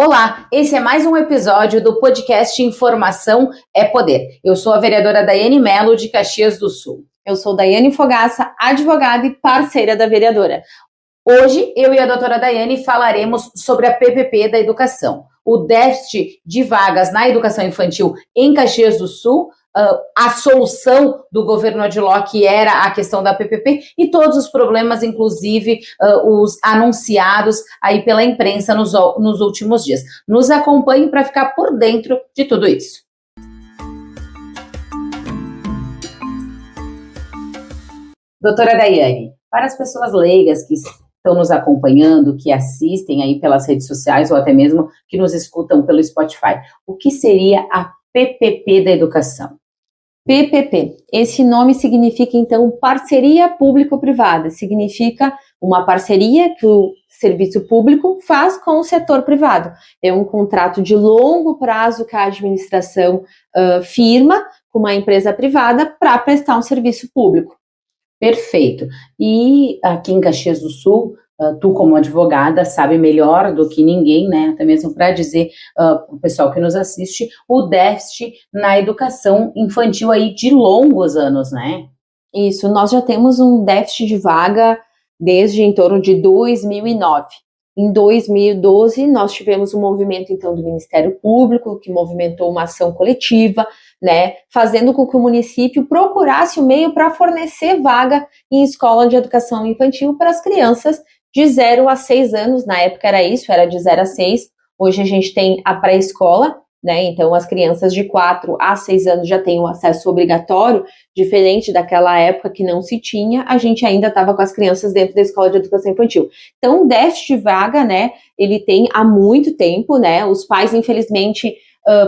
Olá, esse é mais um episódio do podcast Informação é Poder. Eu sou a vereadora Daiane Mello, de Caxias do Sul. Eu sou Daiane Fogaça, advogada e parceira da vereadora. Hoje, eu e a doutora Daiane falaremos sobre a PPP da educação, o déficit de vagas na educação infantil em Caxias do Sul, a solução do governo Adiló, que era a questão da PPP, e todos os problemas, inclusive os anunciados aí pela imprensa nos últimos dias. Nos acompanhe para ficar por dentro de tudo isso. Doutora Daiane, para as pessoas leigas que estão nos acompanhando, que assistem aí pelas redes sociais ou até mesmo que nos escutam pelo Spotify, o que seria a PPP da educação? PPP, esse nome significa então parceria público-privada, significa uma parceria que o serviço público faz com o setor privado. É um contrato de longo prazo que a administração firma com uma empresa privada para prestar um serviço público. Perfeito. E aqui em Caxias do Sul, tu como advogada sabe melhor do que ninguém, né, até mesmo para dizer para o pessoal que nos assiste, o déficit na educação infantil aí de longos anos, né? Isso, nós já temos um déficit de vaga desde em torno de 2009. Em 2012, nós tivemos um movimento, então, do Ministério Público, que movimentou uma ação coletiva, né, fazendo com que o município procurasse um meio para fornecer vaga em escola de educação infantil para as crianças de 0 a 6 anos. Na época era isso, era de 0 a 6. Hoje a gente tem a pré-escola, né, então as crianças de 4 a 6 anos já têm o acesso obrigatório, diferente daquela época que não se tinha, a gente ainda estava com as crianças dentro da escola de educação infantil. Então o déficit de vaga, né, ele tem há muito tempo, né, os pais infelizmente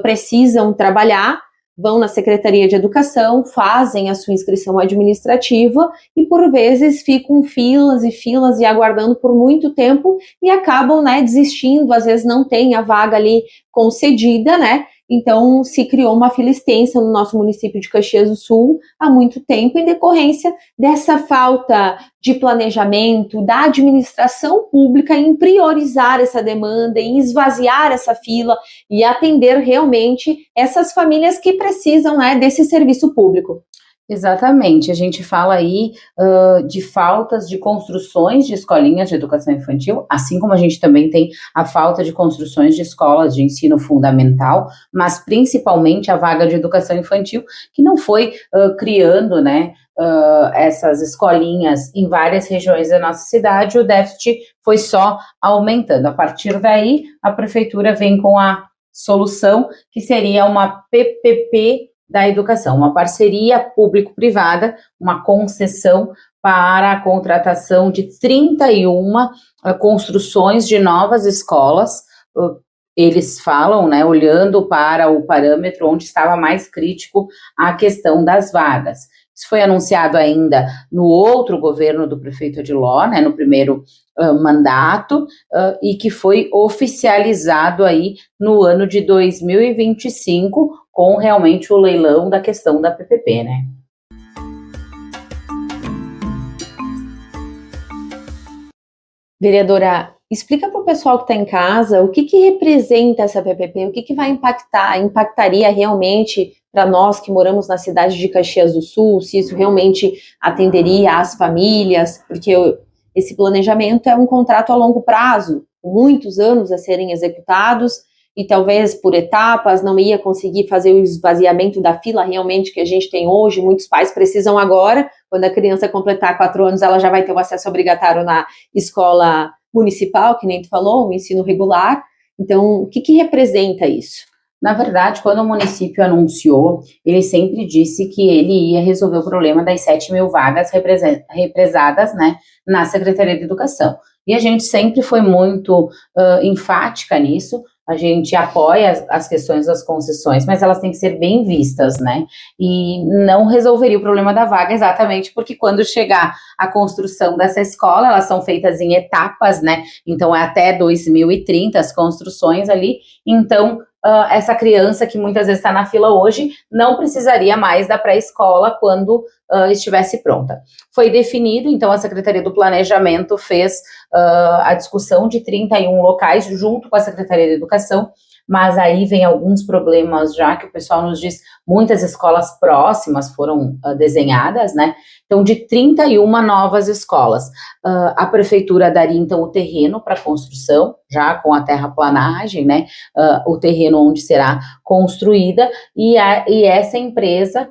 precisam trabalhar, vão na Secretaria de Educação, fazem a sua inscrição administrativa e, por vezes, ficam filas e filas e aguardando por muito tempo e acabam, né, desistindo, às vezes não tem a vaga ali concedida, né? Então, se criou uma fila extensa no nosso município de Caxias do Sul há muito tempo, em decorrência dessa falta de planejamento da administração pública em priorizar essa demanda, em esvaziar essa fila e atender realmente essas famílias que precisam, né, desse serviço público. Exatamente, a gente fala aí de faltas de construções de escolinhas de educação infantil, assim como a gente também tem a falta de construções de escolas de ensino fundamental, mas principalmente a vaga de educação infantil, que não foi criando, né, essas escolinhas em várias regiões da nossa cidade, o déficit foi só aumentando. A partir daí, a prefeitura vem com a solução, que seria uma PPP da educação, uma parceria público-privada, uma concessão para a contratação de 31 construções de novas escolas. Eles falam, né, olhando para o parâmetro onde estava mais crítico a questão das vagas. Isso foi anunciado ainda no outro governo do prefeito Adiló, né, no primeiro mandato, e que foi oficializado aí no ano de 2025, com realmente o leilão da questão da PPP, né? Vereadora, explica para o pessoal que está em casa o que representa essa PPP, o que vai impactaria realmente para nós que moramos na cidade de Caxias do Sul, se isso realmente atenderia às famílias, porque esse planejamento é um contrato a longo prazo, com muitos anos a serem executados, e talvez por etapas não ia conseguir fazer o esvaziamento da fila realmente que a gente tem hoje. Muitos pais precisam agora, quando a criança completar 4 anos, ela já vai ter o acesso obrigatório na escola municipal, que nem tu falou, o ensino regular. Então, o que representa isso? Na verdade, quando o município anunciou, ele sempre disse que ele ia resolver o problema das 7.000 vagas represadas, né, na Secretaria de Educação. E a gente sempre foi muito enfática nisso. A gente apoia as questões das concessões, mas elas têm que ser bem vistas, né? E não resolveria o problema da vaga exatamente porque quando chegar a construção dessa escola, elas são feitas em etapas, né? Então é até 2030 as construções ali, então essa criança que muitas vezes está na fila hoje não precisaria mais da pré-escola quando estivesse pronta. Foi definido, então a Secretaria do Planejamento fez a discussão de 31 locais junto com a Secretaria da Educação, mas aí vem alguns problemas já que o pessoal nos diz, muitas escolas próximas foram desenhadas, né? Então, de 31 novas escolas, a prefeitura daria, então, o terreno para construção, já com a terraplanagem, né? O terreno onde será construída, e essa empresa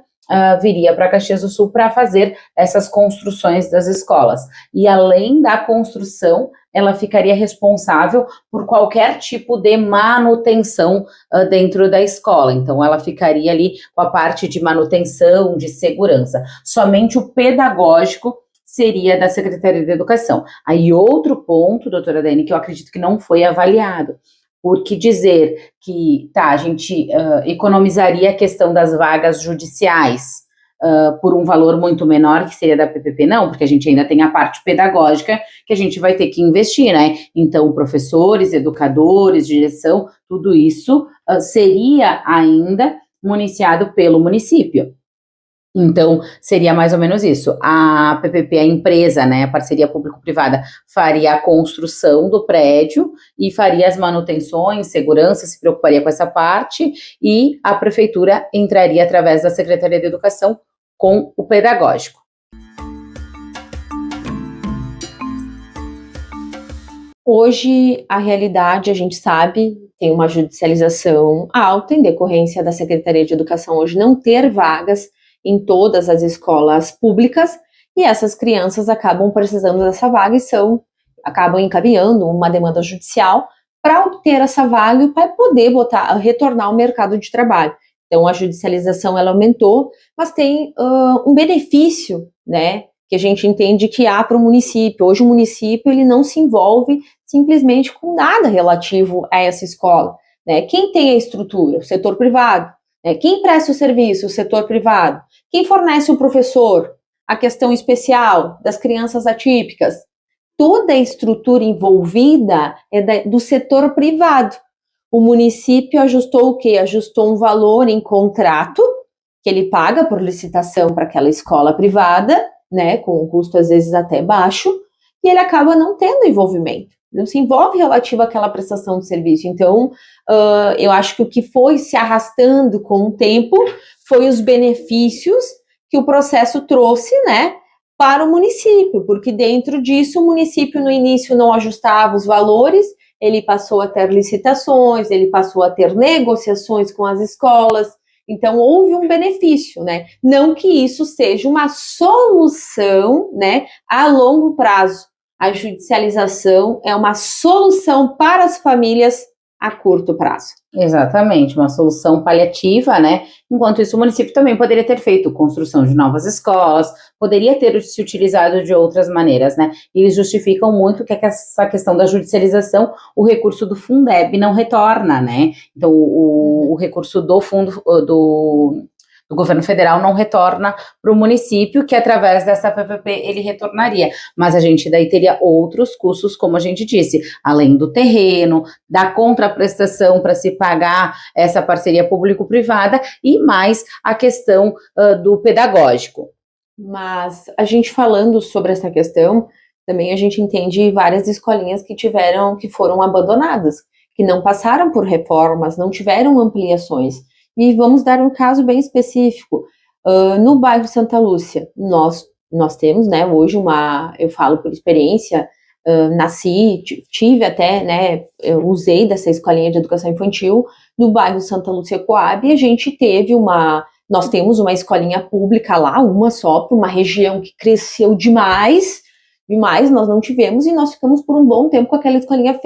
viria para Caxias do Sul para fazer essas construções das escolas. E além da construção, ela ficaria responsável por qualquer tipo de manutenção dentro da escola. Então, ela ficaria ali com a parte de manutenção, de segurança. Somente o pedagógico seria da Secretaria de Educação. Aí, outro ponto, doutora Dani, que eu acredito que não foi avaliado, porque dizer que, a gente economizaria a questão das vagas judiciais por um valor muito menor, que seria da PPP, não, porque a gente ainda tem a parte pedagógica que a gente vai ter que investir, né? Então, professores, educadores, direção, tudo isso seria ainda municiado pelo município. Então, seria mais ou menos isso. A PPP, a empresa, né, a parceria público-privada, faria a construção do prédio e faria as manutenções, segurança, se preocuparia com essa parte, e a prefeitura entraria através da Secretaria de Educação com o pedagógico. Hoje, a realidade, a gente sabe, tem uma judicialização alta em decorrência da Secretaria de Educação hoje não ter vagas em todas as escolas públicas, e essas crianças acabam precisando dessa vaga e acabam encaminhando uma demanda judicial para obter essa vaga e para poder retornar ao mercado de trabalho. Então, a judicialização ela aumentou, mas tem um benefício, né, que a gente entende que há para o município. Hoje o município ele não se envolve simplesmente com nada relativo a essa escola, né? Quem tem a estrutura? O setor privado. Quem presta o serviço? O setor privado. Quem fornece o professor? A questão especial das crianças atípicas. Toda a estrutura envolvida é do setor privado. O município ajustou o quê? Ajustou um valor em contrato que ele paga por licitação para aquela escola privada, né, com um custo às vezes até baixo, e ele acaba não tendo envolvimento. Não se envolve relativo àquela prestação de serviço. Então, eu acho que o que foi se arrastando com o tempo foi os benefícios que o processo trouxe, né, para o município, porque dentro disso o município no início não ajustava os valores, ele passou a ter licitações, ele passou a ter negociações com as escolas, então houve um benefício, né? Não que isso seja uma solução, né, a longo prazo. A judicialização é uma solução para as famílias a curto prazo. Exatamente, uma solução paliativa, né? Enquanto isso, o município também poderia ter feito construção de novas escolas, poderia ter se utilizado de outras maneiras, né? E eles justificam muito que essa questão da judicialização, o recurso do Fundeb não retorna, né? Então, o recurso do fundo do governo federal não retorna para o município, que através dessa PPP ele retornaria, mas a gente daí teria outros custos, como a gente disse, além do terreno, da contraprestação para se pagar essa parceria público-privada e mais a questão do pedagógico. Mas a gente falando sobre essa questão, também a gente entende várias escolinhas que foram abandonadas, que não passaram por reformas, não tiveram ampliações. E vamos dar um caso bem específico. No bairro Santa Lúcia, nós temos, né, hoje eu falo por experiência, tive até, né, eu usei dessa escolinha de educação infantil no bairro Santa Lúcia Coab, e a gente nós temos uma escolinha pública lá, uma só, para uma região que cresceu demais, nós não tivemos, e nós ficamos por um bom tempo com aquela escolinha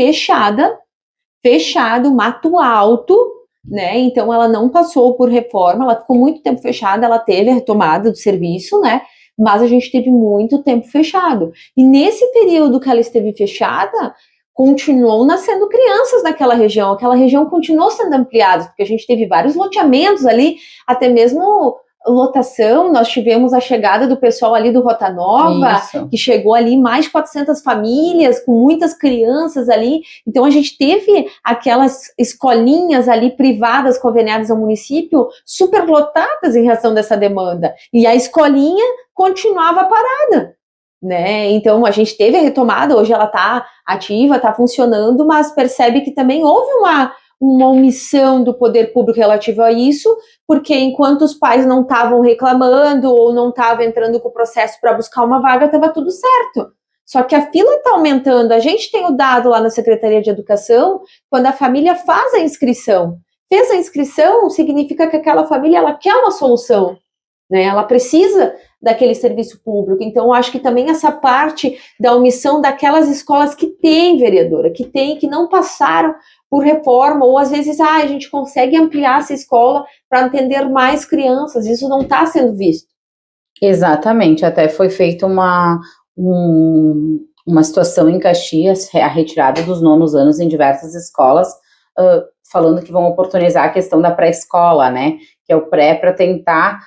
fechado, mato alto, né, então ela não passou por reforma, ela ficou muito tempo fechada, ela teve a retomada do serviço, né, mas a gente teve muito tempo fechado, e nesse período que ela esteve fechada, continuou nascendo crianças naquela região, aquela região continuou sendo ampliada, porque a gente teve vários loteamentos ali, até mesmo lotação, nós tivemos a chegada do pessoal ali do Rota Nova, que chegou ali mais de 400 famílias, com muitas crianças ali, então a gente teve aquelas escolinhas ali privadas conveniadas ao município super lotadas em razão dessa demanda, e a escolinha continuava parada, né? Então a gente teve a retomada, hoje ela está ativa, está funcionando, mas percebe que também houve uma omissão do poder público relativa a isso, porque enquanto os pais não estavam reclamando ou não estavam entrando com o processo para buscar uma vaga, estava tudo certo. Só que a fila está aumentando. A gente tem o dado lá na Secretaria de Educação, quando a família faz a inscrição. Fez a inscrição, significa que aquela família ela quer uma solução, né? Ela precisa daquele serviço público. Então, eu acho que também essa parte da omissão daquelas escolas que tem vereadora, que não passaram por reforma, ou às vezes a gente consegue ampliar essa escola para atender mais crianças, isso não está sendo visto. Exatamente, até foi feita uma situação em Caxias, a retirada dos nonos anos em diversas escolas, falando que vão oportunizar a questão da pré-escola, né, que é o pré para tentar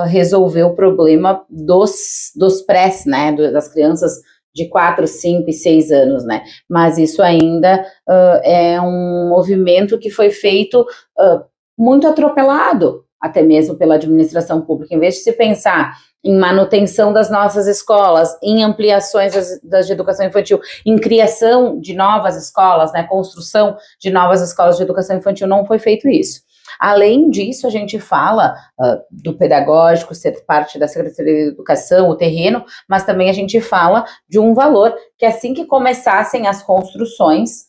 resolver o problema dos prés, né, das crianças de 4, 5 e 6 anos, né, mas isso ainda é um movimento que foi feito muito atropelado, até mesmo pela administração pública, em vez de se pensar em manutenção das nossas escolas, em ampliações das de educação infantil, em criação de novas escolas, né, construção de novas escolas de educação infantil, não foi feito isso. Além disso, a gente fala do pedagógico ser parte da Secretaria de Educação, o terreno, mas também a gente fala de um valor que assim que começassem as construções,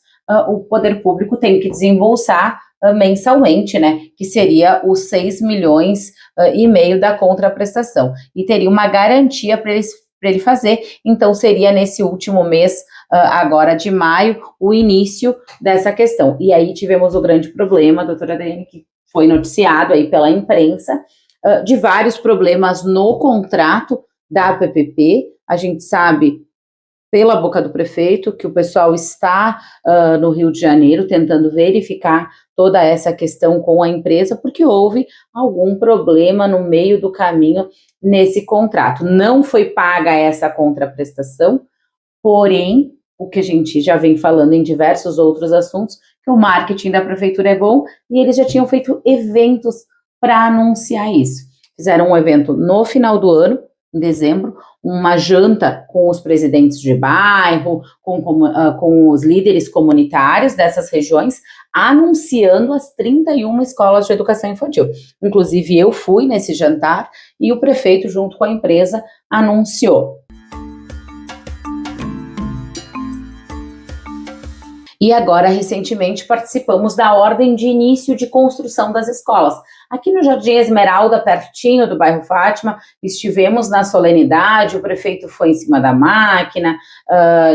o poder público tem que desembolsar mensalmente, né, que seria os 6 milhões e meio da contraprestação, e teria uma garantia para ele fazer, então seria nesse último mês, agora de maio, o início dessa questão. E aí tivemos o grande problema, doutora Adriane, que foi noticiado aí pela imprensa, de vários problemas no contrato da PPP. A gente sabe, pela boca do prefeito, que o pessoal está no Rio de Janeiro tentando verificar toda essa questão com a empresa, porque houve algum problema no meio do caminho nesse contrato. Não foi paga essa contraprestação, porém, o que a gente já vem falando em diversos outros assuntos, que o marketing da prefeitura é bom, e eles já tinham feito eventos para anunciar isso. Fizeram um evento no final do ano, em dezembro, uma janta com os presidentes de bairro, com os líderes comunitários dessas regiões, anunciando as 31 escolas de educação infantil. Inclusive, eu fui nesse jantar e o prefeito, junto com a empresa, anunciou. E agora, recentemente, participamos da ordem de início de construção das escolas. Aqui no Jardim Esmeralda, pertinho do bairro Fátima, estivemos na solenidade, o prefeito foi em cima da máquina,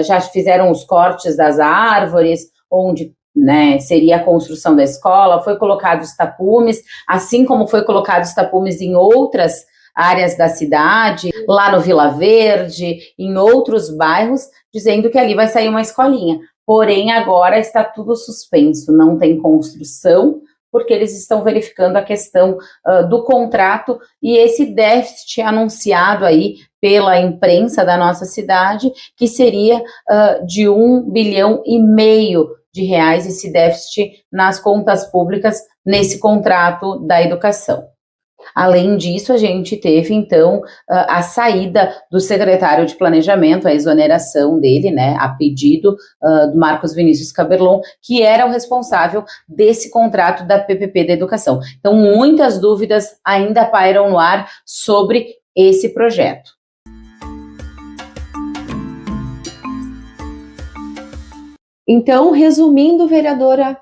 já fizeram os cortes das árvores, onde, né, seria a construção da escola, foi colocado os tapumes, assim como foi colocado os tapumes em outras áreas da cidade, lá no Vila Verde, em outros bairros, dizendo que ali vai sair uma escolinha. Porém, agora está tudo suspenso, não tem construção, porque eles estão verificando a questão do contrato e esse déficit anunciado aí pela imprensa da nossa cidade, que seria de 1,5 bilhão de reais, esse déficit nas contas públicas nesse contrato da educação. Além disso, a gente teve, então, a saída do secretário de Planejamento, a exoneração dele, né, a pedido do Marcos Vinícius Caberlon, que era o responsável desse contrato da PPP da Educação. Então, muitas dúvidas ainda pairam no ar sobre esse projeto. Então, resumindo, vereadora,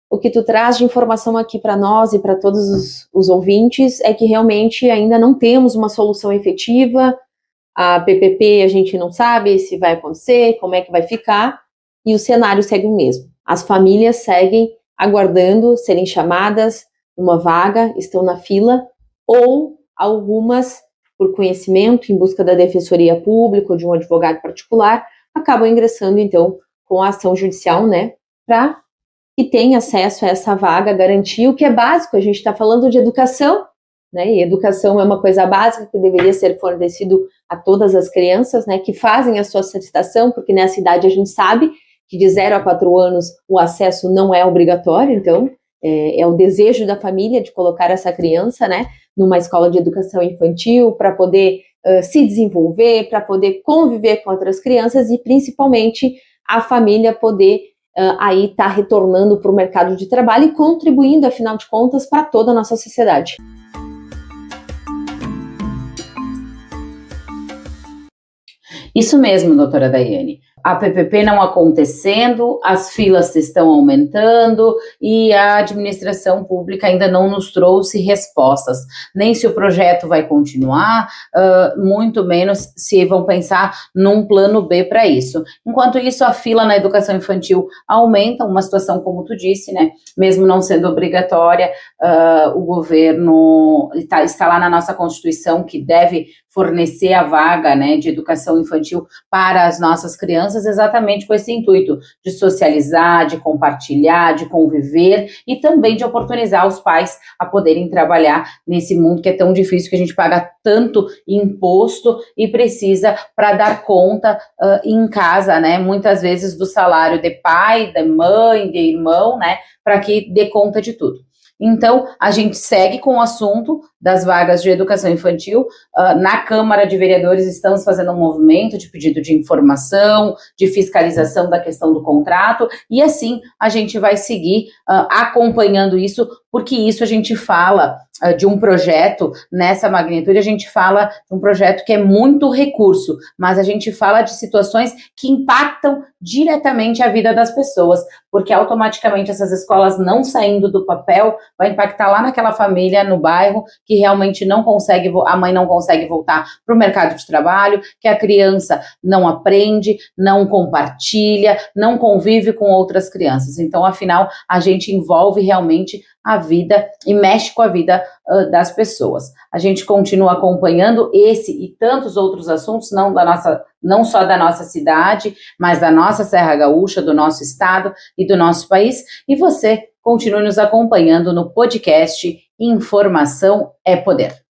o que tu traz de informação aqui para nós e para todos os ouvintes é que realmente ainda não temos uma solução efetiva. A PPP a gente não sabe se vai acontecer, como é que vai ficar, e o cenário segue o mesmo. As famílias seguem aguardando serem chamadas numa vaga, estão na fila, ou algumas, por conhecimento, em busca da defensoria pública ou de um advogado particular, acabam ingressando, então, com a ação judicial, né, para que tem acesso a essa vaga, garantir o que é básico. A gente está falando de educação, né? E educação é uma coisa básica que deveria ser fornecido a todas as crianças, né, que fazem a sua solicitação, porque nessa idade a gente sabe que de 0 a 4 anos o acesso não é obrigatório, então é o desejo da família de colocar essa criança, né, numa escola de educação infantil para poder se desenvolver, para poder conviver com outras crianças e principalmente a família poder aí estar retornando para o mercado de trabalho e contribuindo, afinal de contas, para toda a nossa sociedade. Isso mesmo, doutora Daiane. A PPP não acontecendo, as filas estão aumentando e a administração pública ainda não nos trouxe respostas, nem se o projeto vai continuar, muito menos se vão pensar num plano B para isso. Enquanto isso, a fila na educação infantil aumenta, uma situação como tu disse, né? Mesmo não sendo obrigatória, o governo está lá na nossa Constituição que deve fornecer a vaga, né, de educação infantil para as nossas crianças, exatamente com esse intuito de socializar, de compartilhar, de conviver e também de oportunizar os pais a poderem trabalhar nesse mundo que é tão difícil, que a gente paga tanto imposto e precisa para dar conta em casa, né, muitas vezes do salário de pai, de mãe, de irmão, né, para que dê conta de tudo. Então, a gente segue com o assunto das vagas de educação infantil. Na Câmara de Vereadores estamos fazendo um movimento de pedido de informação, de fiscalização da questão do contrato, e assim a gente vai seguir acompanhando isso, porque isso a gente fala de um projeto nessa magnitude, a gente fala de um projeto que é muito recurso, mas a gente fala de situações que impactam diretamente a vida das pessoas, porque automaticamente essas escolas não saindo do papel vai impactar lá naquela família, no bairro, que realmente não consegue, a mãe não consegue voltar para o mercado de trabalho, que a criança não aprende, não compartilha, não convive com outras crianças. Então, afinal, a gente envolve realmente a vida e mexe com a vida das pessoas. A gente continua acompanhando esse e tantos outros assuntos, não só da nossa cidade, mas da nossa Serra Gaúcha, do nosso estado e do nosso país. E você continue nos acompanhando no podcast Informação é Poder.